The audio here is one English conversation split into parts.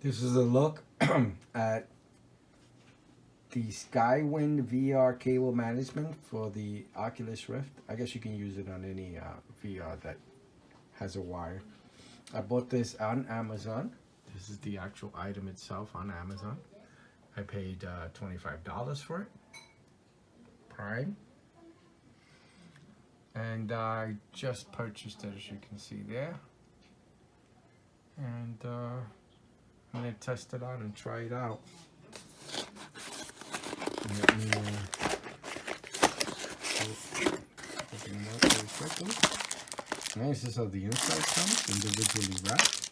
This is a look at the Skywin VR cable management for the Oculus Rift. I guess you can use it on any VR that has a wire. I bought this on Amazon. This is the actual item itself on Amazon. I paid $25 for it, Prime. And I just purchased it, as you can see there. And I'm gonna test it out and try it out. Let me open it up very quickly. Nice, this is how the inside comes, individually wrapped.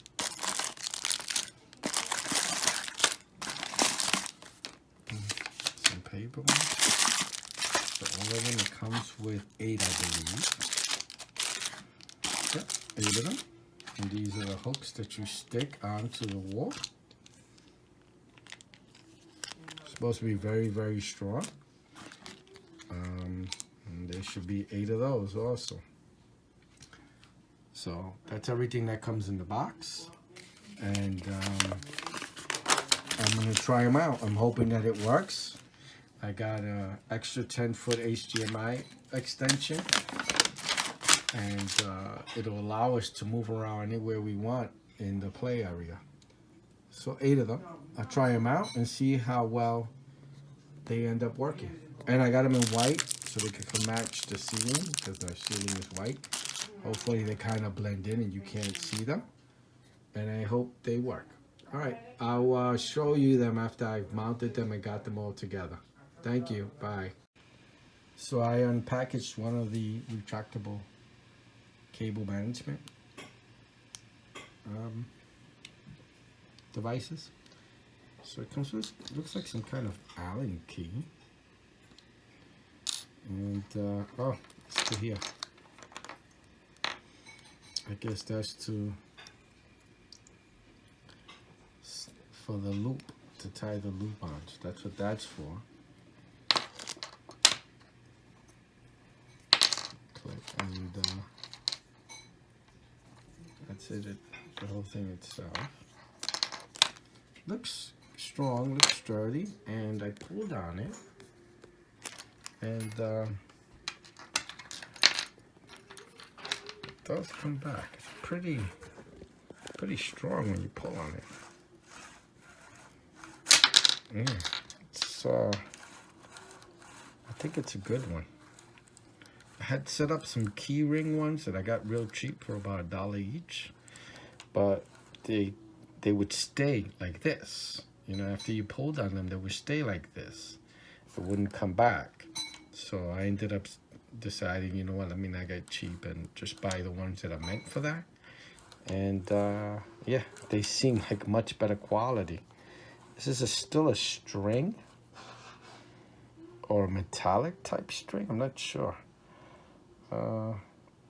Some paper ones. So all of them, it comes with 8, I believe. Yep, 8 of them. And these are the hooks that you stick onto the wall. Supposed to be very, very strong. And there should be 8 of those also. So that's everything that comes in the box. And I'm gonna try them out. I'm hoping that it works. I got an extra 10-foot HDMI extension. And it'll allow us to move around anywhere we want in the play area. So 8 of them. I'll try them out and see how well they end up working. And I got them in white so they can match the ceiling, because the ceiling is white. Hopefully they kind of blend in and you can't see them. And I hope they work. All right, I'll show you them after I've mounted them and got them all together. Thank you, bye. So I unpackaged one of the retractable cable management devices. So it comes with, looks like some kind of Allen key. And, oh, it's to here. I guess that's for the loop, to tie the loop on. So that's what that's for. Click, and that's it, the whole thing itself. Looks strong, looks sturdy, and I pulled on it, and it does come back. It's pretty strong when you pull on it. It's I think it's a good one. I had set up some key ring ones that I got real cheap for about $1 each, but they would stay like this. You know, after you pulled on them, they would stay like this. It wouldn't come back. So I ended up deciding, you know what, I mean, I got cheap and just buy the ones that are meant for that. And yeah, they seem like much better quality. This is still a string or a metallic type string, I'm not sure.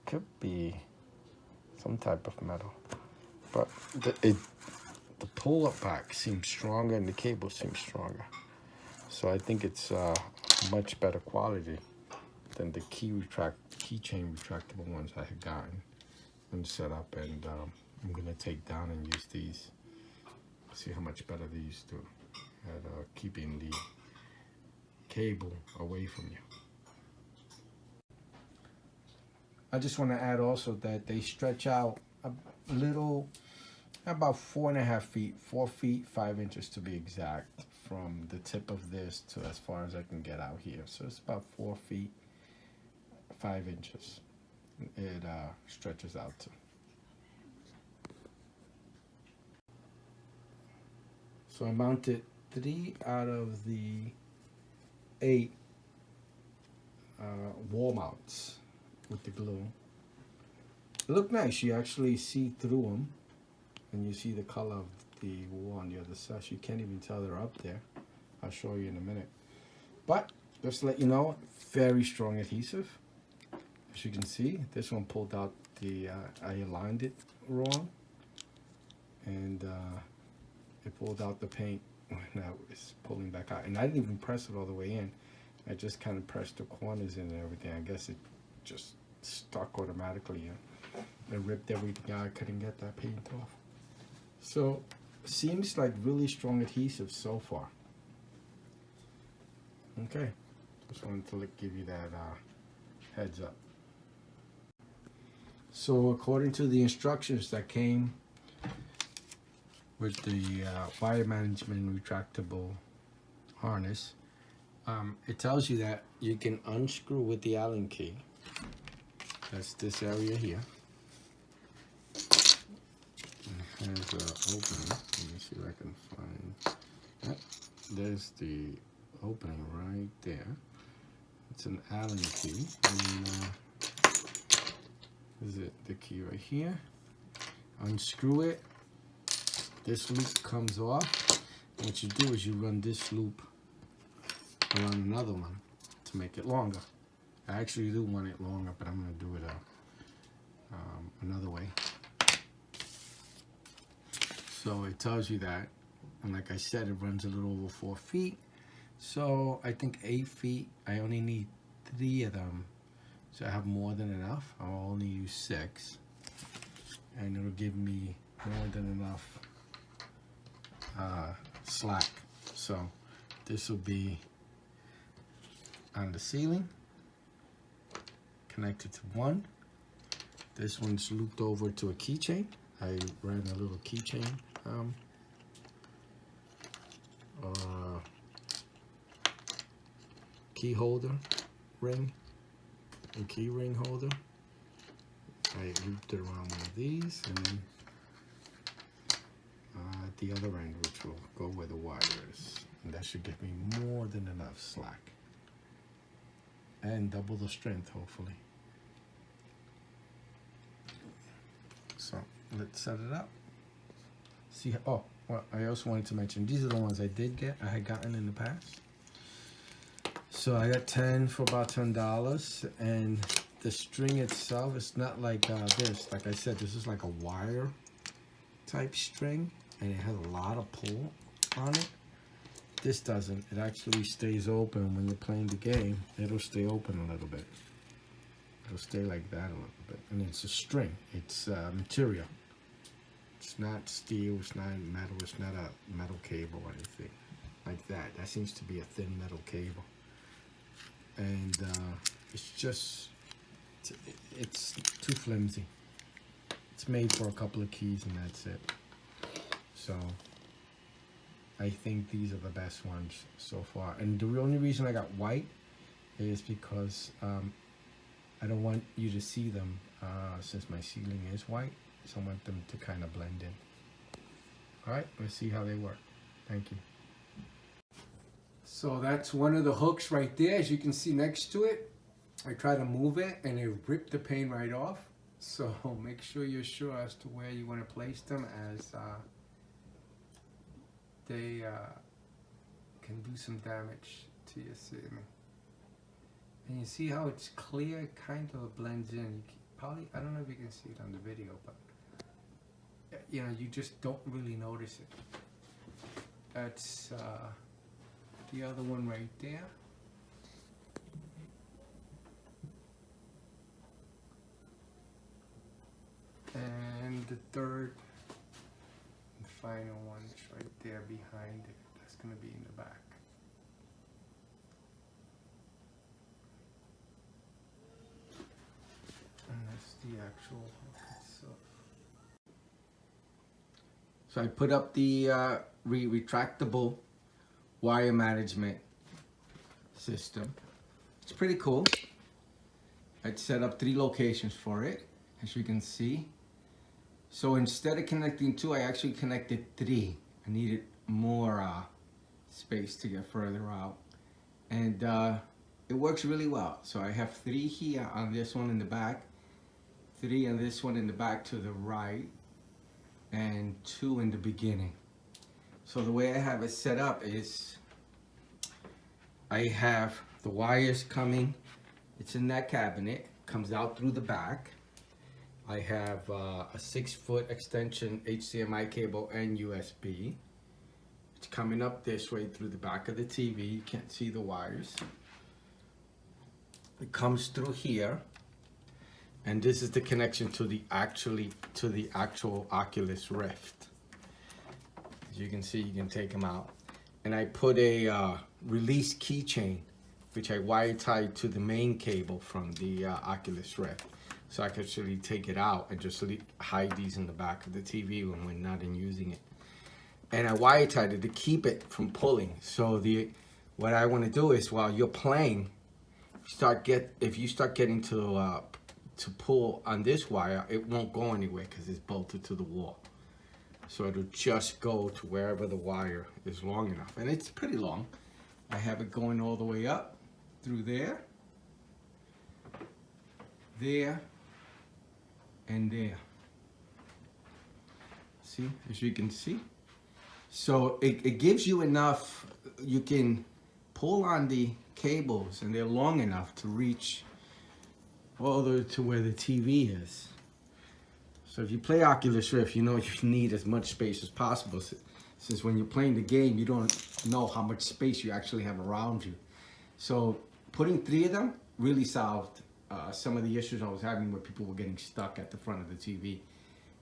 Could be some type of metal, but the pull-up back seems stronger and the cable seems stronger. So I think it's much better quality than the keychain retractable ones I had gotten and set up. And I'm gonna take down and use these. See how much better these do at keeping the cable away from you. I just want to add also that they stretch out a little, about 4.5 feet, 4 feet 5 inches to be exact, from the tip of this to as far as I can get out here. So it's about 4 feet 5 inches. It stretches out to. So I mounted 3 out of the 8 wall mounts with the glue. They look nice. You actually see through them, and you see the color of the wall on the other side. You can't even tell they're up there. I'll show you in a minute. But just to let you know, very strong adhesive. As you can see, this one pulled out the, I aligned it wrong, and it pulled out the paint when I was pulling back out. And I didn't even press it all the way in. I just kind of pressed the corners in and everything. I guess it just stuck automatically in. It ripped everything out. I couldn't get that paint off. So seems like really strong adhesive so far. Okay, just wanted to give you that heads up. So according to the instructions that came with the wire management retractable harness, it tells you that you can unscrew with the Allen key. That's this area here. It has an opening. Let me see if I can find. Yep. There's the opening right there. It's an Allen key. And, is it the key right here? Unscrew it. This loop comes off. What you do is you run this loop around another one to make it longer. I actually do want it longer, but I'm going to do it another way. So it tells you that, and like I said, it runs a little over 4 feet. So I think 8 feet. I only need 3 of them, so I have more than enough. I'll only use 6, and it'll give me more than enough slack. So this will be on the ceiling, connected to one. This one's looped over to a keychain. I ran a little keychain key holder ring and key ring holder. I looped it around one of these, and then at the other end, which will go where the wire is, and that should give me more than enough slack and double the strength, hopefully. So let's set it up. See, oh, well, I also wanted to mention, these are the ones I had gotten in the past. So I got 10 for about $10, and the string itself is not like this. Like I said, this is like a wire type string, and it has a lot of pull on it. This doesn't. It actually stays open when you're playing the game. It'll stay open a little bit. It'll stay like that a little bit. And it's a string. It's material. It's not steel. It's not metal. It's not a metal cable or anything like that. That seems to be a thin metal cable. And it's just, it's too flimsy. It's made for a couple of keys and that's it. So I think these are the best ones so far. And the only reason I got white is because I don't want you to see them since my ceiling is white. So I want them to kind of blend in. All right, let's see how they work. Thank you. So that's one of the hooks right there. As you can see next to it, I try to move it and it ripped the pane right off. So make sure you're sure as to where you want to place them, as they can do some damage to your ceiling. And you see how it's clear, it kind of blends in. You probably, I don't know if you can see it on the video, but you know, you just don't really notice it. That's the other one right there. And the third and final one is right there behind it. That's going to be in the back. And that's the actual hook itself. So I put up the retractable wire management system. It's pretty cool. I'd set up 3 locations for it, as you can see. So instead of connecting 2, I actually connected 3. I needed more space to get further out. And it works really well. So I have 3 here on this one in the back, 3 on this one in the back to the right, and 2 in the beginning. So the way I have it set up is I have the wires coming, it's in that cabinet, comes out through the back. I have a 6-foot extension HDMI cable and USB. It's coming up this way through the back of the TV. You can't see the wires. It comes through here, and this is the connection to the actual Oculus Rift. As you can see, you can take them out. And I put a release keychain, which I wire tied to the main cable from the Oculus Rift. So I could actually take it out and just hide these in the back of the TV when we're not in using it. And I wire tied it to keep it from pulling. So what I want to do is while you're playing, if you start getting to pull on this wire, it won't go anywhere because it's bolted to the wall. So it'll just go to wherever the wire is long enough. And it's pretty long. I have it going all the way up through there, and there. See, as you can see. So it gives you enough, you can pull on the cables and they're long enough to reach all the way to where the TV is. So if you play Oculus Rift, you know you need as much space as possible, since when you're playing the game, you don't know how much space you actually have around you. So putting 3 of them really solved some of the issues I was having where people were getting stuck at the front of the TV.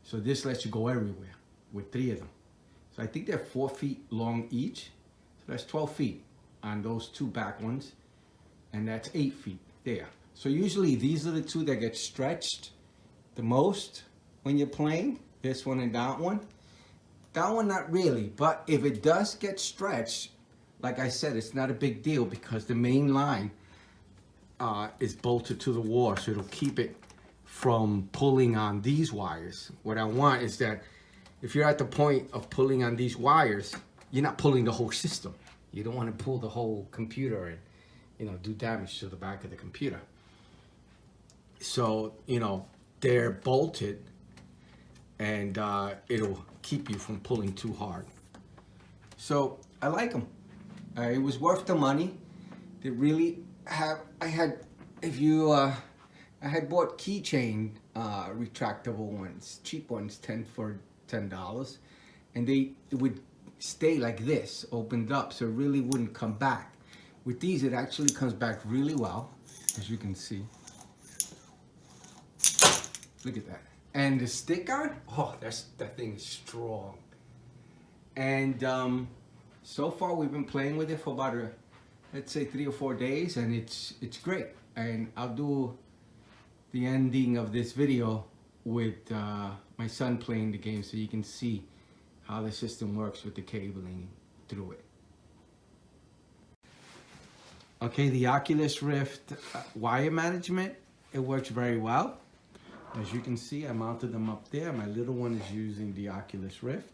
So this lets you go everywhere with 3 of them. So I think they're 4 feet long each. So that's 12 feet on those 2 back ones. And that's 8 feet there. So usually these are the 2 that get stretched the most when you're playing, this one and that one. That one not really, but if it does get stretched, like I said, it's not a big deal because the main line is bolted to the wall, so it'll keep it from pulling on these wires. What I want is that if you're at the point of pulling on these wires, you're not pulling the whole system. You don't want to pull the whole computer and, you know, do damage to the back of the computer. So, you know, they're bolted, and it'll keep you from pulling too hard. So I like them. It was worth the money. They really have. I had bought keychain retractable ones, cheap ones, for $10, and it would stay like this, opened up, so it really wouldn't come back. With these, it actually comes back really well, as you can see. Look at that. And the stick on, oh, that thing is strong. And so far we've been playing with it for about let's say 3 or 4 days, and it's great. And I'll do the ending of this video with my son playing the game, so you can see how the system works with the cabling through it. Okay, the Oculus Rift wire management, it works very well. As you can see, I mounted them up there. My little one is using the Oculus Rift.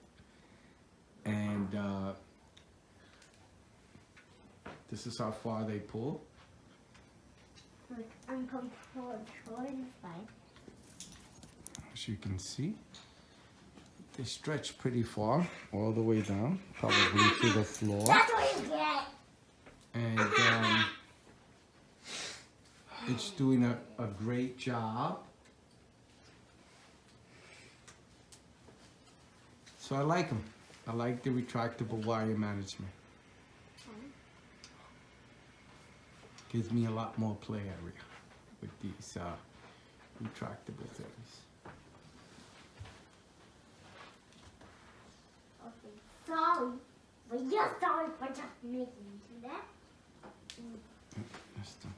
And this is how far they pull. Like uncomfortable inside. As you can see, they stretch pretty far, all the way down, probably to the floor. That's what you get! And it's doing a great job. So I like them. I like the retractable wire management. Gives me a lot more play area with these retractable things. Okay, sorry. But you're sorry for just making that. That's done.